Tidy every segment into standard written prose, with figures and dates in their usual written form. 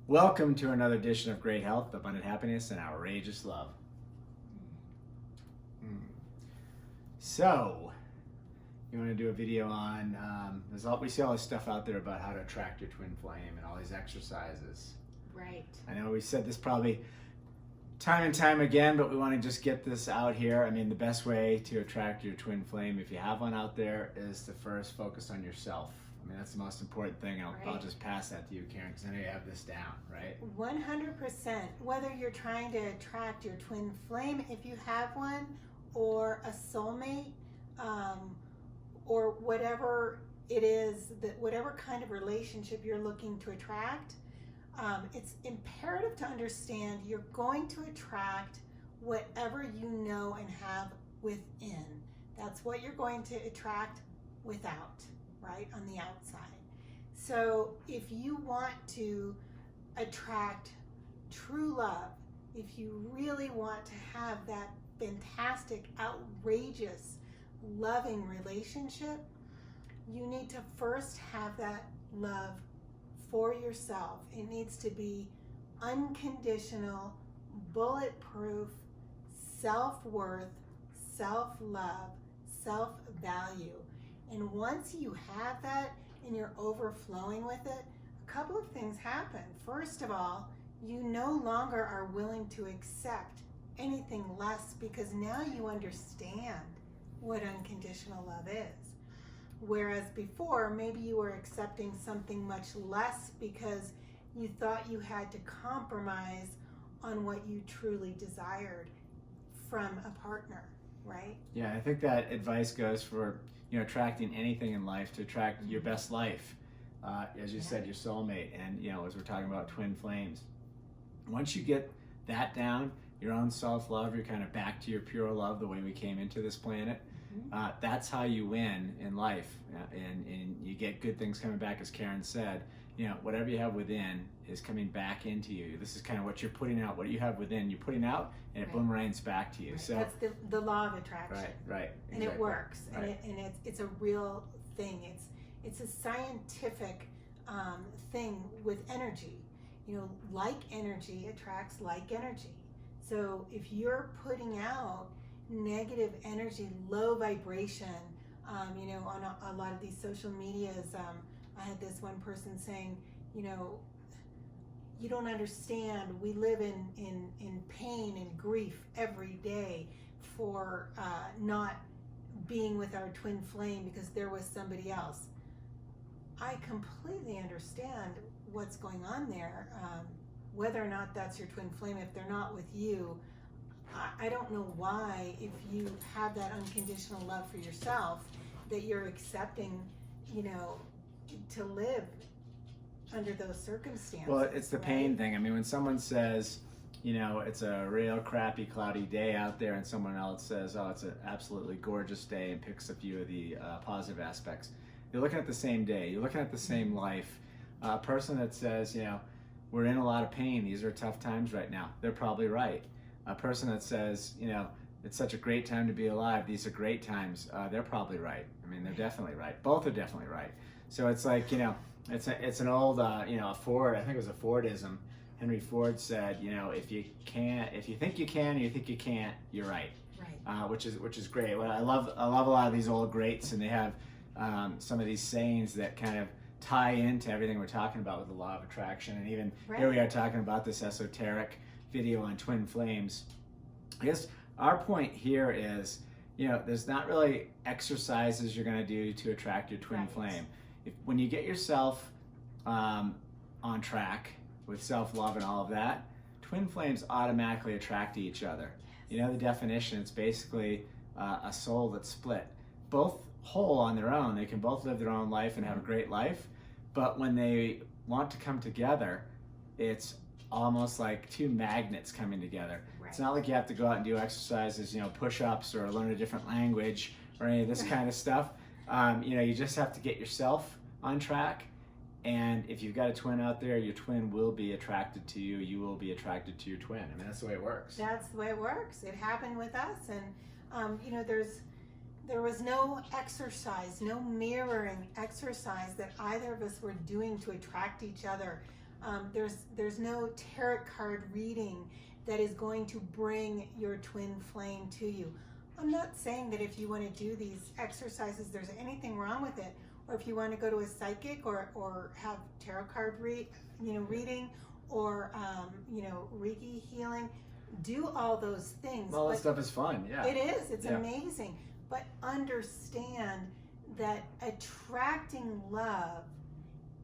Welcome to another edition of Great Health, Abundant Happiness, and Outrageous Love. So, you want to do a video on, we see all this stuff out there about how to attract your twin flame and all these exercises. Right. I know we said this probably time and time again, but we want to just get this out here. I mean, the best way to attract your twin flame, if you have one out there, is to first focus on yourself. I mean, that's the most important thing. I'll just pass that to you, Karen, because I know you have this down, right? 100%. Whether you're trying to attract your twin flame, if you have one, or a soulmate, or whatever it is, that whatever kind of relationship you're looking to attract, it's imperative to understand you're going to attract whatever you know and have within. That's what you're going to attract without. Right, on the outside. So if you want to attract true love, if you really want to have that fantastic, outrageous, loving relationship, you need to first have that love for yourself. It needs to be unconditional, bulletproof, self-worth, self-love, self-value. And once you have that and you're overflowing with it, a couple of things happen. First of all, you no longer are willing to accept anything less because now you understand what unconditional love is. Whereas before, maybe you were accepting something much less because you thought you had to compromise on what you truly desired from a partner, right? Yeah, I think that advice goes for attracting anything in life, to attract your best life, as you said, your soulmate, and as we're talking about twin flames. Once you get that down, your own self-love, you're kind of back to your pure love, the way we came into this planet. That's how you win in life, and you get good things coming back, as Karen said. Whatever you have within is coming back into you. This is kind of what you're putting out. What you have within, you're putting out, and it boomerangs back to you. Right. So that's the law of attraction. Right, and it works, right. and it's a real thing. It's a scientific thing with energy. Like energy attracts like energy. So if you're putting out negative energy, low vibration, on a lot of these social medias, I had this one person saying, you don't understand, we live in pain and grief every day for not being with our twin flame because there was somebody else. I completely understand what's going on there. Whether or not that's your twin flame, if they're not with you, I don't know why, if you have that unconditional love for yourself, that you're accepting, to live under those circumstances. Well, it's the pain thing. I mean, when someone says, it's a real crappy, cloudy day out there, and someone else says, oh, it's an absolutely gorgeous day, and picks a few of the positive aspects, you're looking at the same day. You're looking at the same life. A person that says, we're in a lot of pain, these are tough times right now, they're probably right. A person that says, it's such a great time to be alive, these are great times, they're probably right. I mean, they're definitely right. Both are definitely right. So it's like, it's an old, Ford, I think it was a Fordism. Henry Ford said, if you think you can, or you think you can't, you're right. Right. Which is great. Well, I love a lot of these old greats, and they have some of these sayings that kind of tie into everything we're talking about with the law of attraction. And even here we are talking about this esoteric video on twin flames. I guess our point here is, there's not really exercises you're going to do to attract your twin flame. When you get yourself on track with self-love and all of that, twin flames automatically attract each other. The definition, it's basically a soul that's split. Both whole on their own, they can both live their own life and have a great life, but when they want to come together, it's almost like two magnets coming together. Right. It's not like you have to go out and do exercises, push-ups, or learn a different language or any of this kind of stuff. You just have to get yourself on track, and if you've got a twin out there, your twin will be attracted to you. You will be attracted to your twin. I mean, that's the way it works. That's the way it works. It happened with us, and there was no exercise, no mirroring exercise that either of us were doing to attract each other. There's no tarot card reading that is going to bring your twin flame to you. I'm not saying that if you want to do these exercises, there's anything wrong with it, or if you want to go to a psychic or have tarot card reading, or Reiki healing. Do all those things. All that stuff is fun. Yeah, it is. It's amazing. But understand that attracting love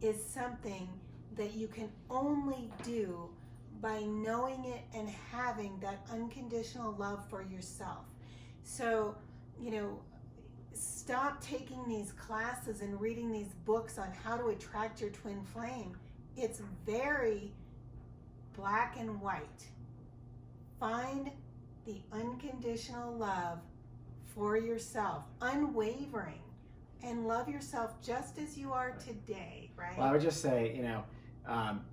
is something that you can only do by knowing it and having that unconditional love for yourself. So, stop taking these classes and reading these books on how to attract your twin flame. It's very black and white. Find the unconditional love for yourself, unwavering, and love yourself just as you are today, right? Well, I would just say,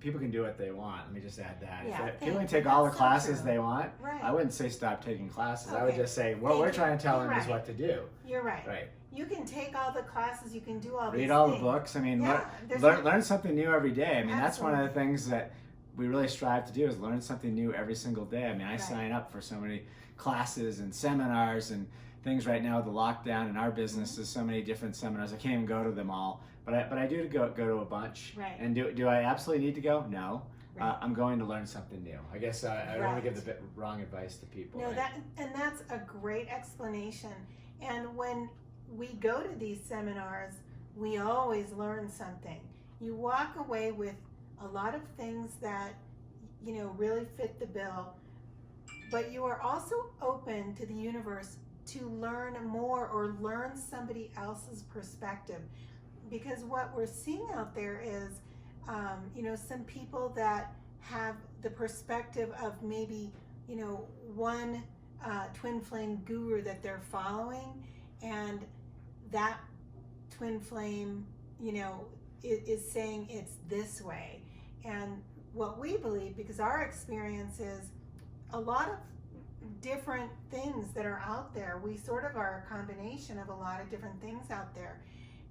people can do what they want. Let me just add that. Yeah, If people can take all the classes they want, right. I wouldn't say stop taking classes. Okay. I would just say what we're trying to tell them is right. what to do. You're right. Right. You can take all the classes, you can do all these Read all things. the books. I mean, Yeah, learn something new every day. I mean, that's one of the Absolutely. things that we really strive to do is learn something new every single day. I mean, I Right. sign up for so many classes and seminars and things right now with the lockdown in our business. There's so many different seminars. I can't even go to them all, but I do go to a bunch. Right. And do I absolutely need to go? No. Right. I'm going to learn something new. I guess I don't want to Right. give the wrong advice to people. No, right? that's a great explanation. And when we go to these seminars, we always learn something. You walk away with a lot of things that really fit the bill, but you are also open to the universe to learn more or learn somebody else's perspective, because what we're seeing out there is some people that have the perspective of maybe one twin flame guru that they're following, and that twin flame is saying it's this way. And what we believe, because our experience is a lot of different things that are out there. We sort of are a combination of a lot of different things out there.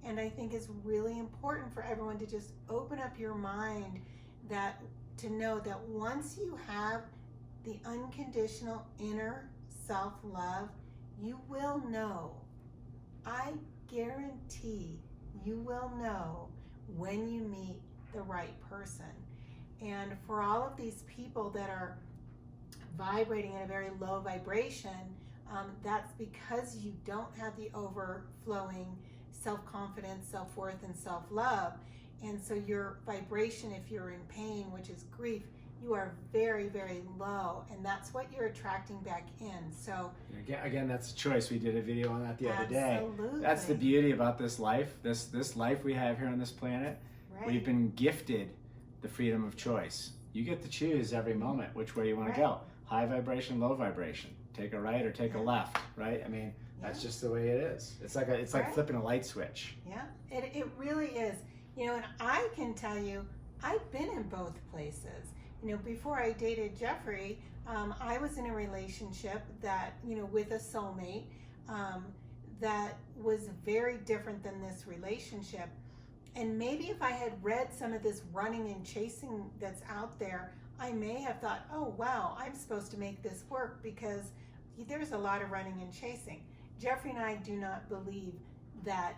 And I think it's really important for everyone to just open up your mind to know that once you have the unconditional inner self-love, you will know. I guarantee you will know when you meet the right person. And for all of these people that are vibrating at a very low vibration, that's because you don't have the overflowing self-confidence, self-worth, and self-love. And so your vibration, if you're in pain, which is grief, you are very, very low, and that's what you're attracting back in. So again, that's a choice. We did a video on that the other day. Absolutely. That's the beauty about this life, this life we have here on this planet. Right. We've been gifted the freedom of choice. You get to choose every moment which way you want to go. High vibration, low vibration. Take a right or take a left, right? I mean, that's just the way it is. It's like flipping a light switch. Yeah, it really is. And I can tell you, I've been in both places. Before I dated Jeffrey, I was in a relationship that, with a soulmate, that was very different than this relationship. And maybe if I had read some of this running and chasing that's out there, I may have thought, oh, wow, I'm supposed to make this work, because there's a lot of running and chasing. Jeffrey and I do not believe that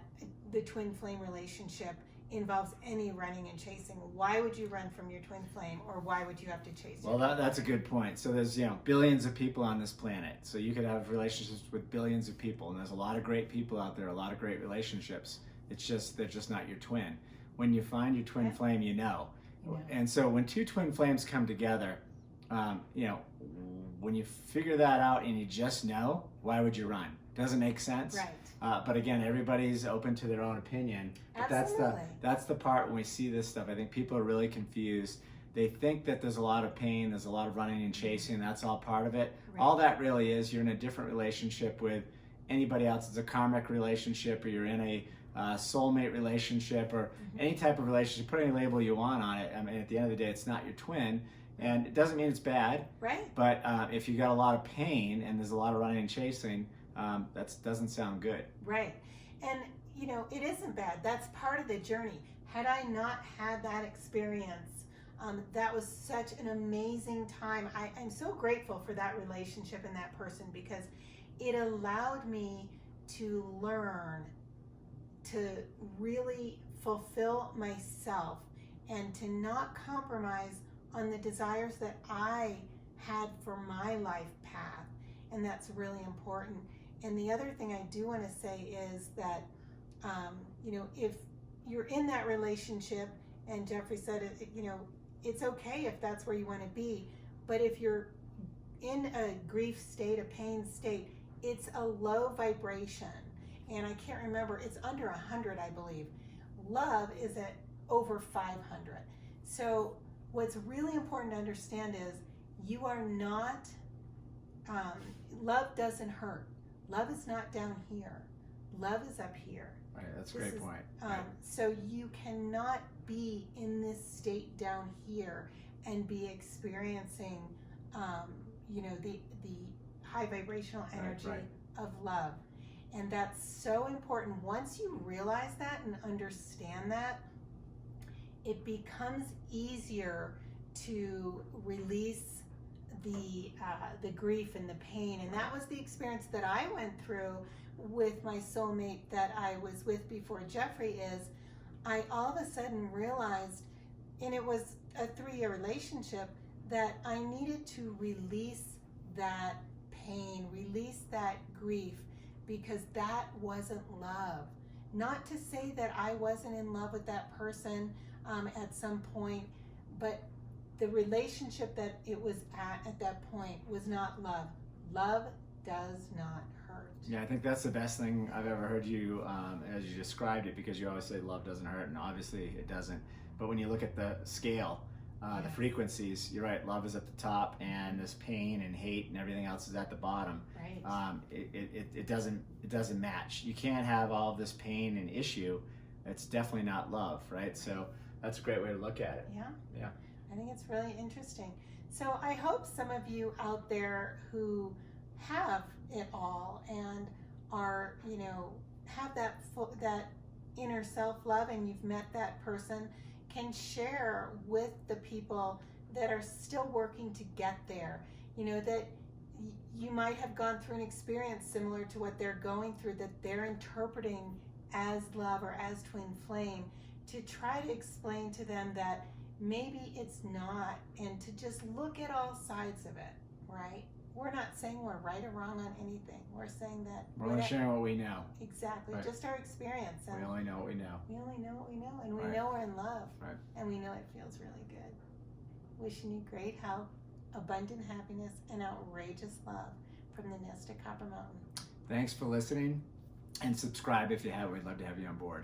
the twin flame relationship involves any running and chasing. Why would you run from your twin flame, or why would you have to chase? Well, that's a good point. So there's billions of people on this planet. So you could have relationships with billions of people, and there's a lot of great people out there, a lot of great relationships. It's just they're just not your twin. When you find your twin flame, you know. And so when two twin flames come together, when you figure that out and you just know, why would you run? Doesn't make sense. Right. But again, everybody's open to their own opinion. But Absolutely. that's the part when we see this stuff. I think people are really confused. They think that there's a lot of pain, there's a lot of running and chasing. That's all part of it. Right. All that really is, you're in a different relationship with anybody else. It's a karmic relationship, or you're in a soulmate relationship, or any type of relationship. Put any label you want on it. I mean, at the end of the day, it's not your twin. And it doesn't mean it's bad. Right. But if you got a lot of pain and there's a lot of running and chasing, that doesn't sound good. Right. And, it isn't bad. That's part of the journey. Had I not had that experience, That was such an amazing time. I'm so grateful for that relationship and that person, because it allowed me to learn to really fulfill myself and to not compromise on the desires that I had for my life path. And that's really important. And the other thing I do want to say is that, if you're in that relationship, and Jeffrey said it, it's okay if that's where you want to be. But if you're in a grief state, a pain state, it's a low vibration. And I can't remember, it's under 100, I believe. Love is at over 500. So what's really important to understand is you are not, love doesn't hurt. Love is not down here. Love is up here. Right, that's a great point. So you cannot be in this state down here and be experiencing, the high vibrational energy of love. And that's so important. Once you realize that and understand that, it becomes easier to release the grief and the pain. And that was the experience that I went through with my soulmate that I was with before Jeffrey. Is I all of a sudden realized, and it was a 3-year relationship, that I needed to release that pain, release that grief, because that wasn't love. Not to say that I wasn't in love with that person at some point, but the relationship that it was at that point was not love. Love does not hurt. Yeah, I think that's the best thing I've ever heard you, as you described it, because you always say love doesn't hurt, and obviously it doesn't. But when you look at the scale, the frequencies, you're right, love is at the top, and this pain and hate and everything else is at the bottom. Right. It doesn't match. You can't have all of this pain and issue. It's definitely not love, right? So that's a great way to look at it. Yeah. Yeah. I think it's really interesting. So I hope some of you out there who have it all and are, have that inner self-love, and you've met that person, can share with the people that are still working to get there. That you might have gone through an experience similar to what they're going through, that they're interpreting as love or as twin flame, to try to explain to them that maybe it's not, and to just look at all sides of it, right? We're not saying we're right or wrong on anything. We're saying that we're only sharing what we know. Exactly, right. Just our experience. And we only know what we know. We only know what we know, and we right. know we're in love, right. and we know it feels really good. Wishing you great health, abundant happiness, and outrageous love from the nest at Copper Mountain. Thanks for listening, and subscribe if you have. We'd love to have you on board.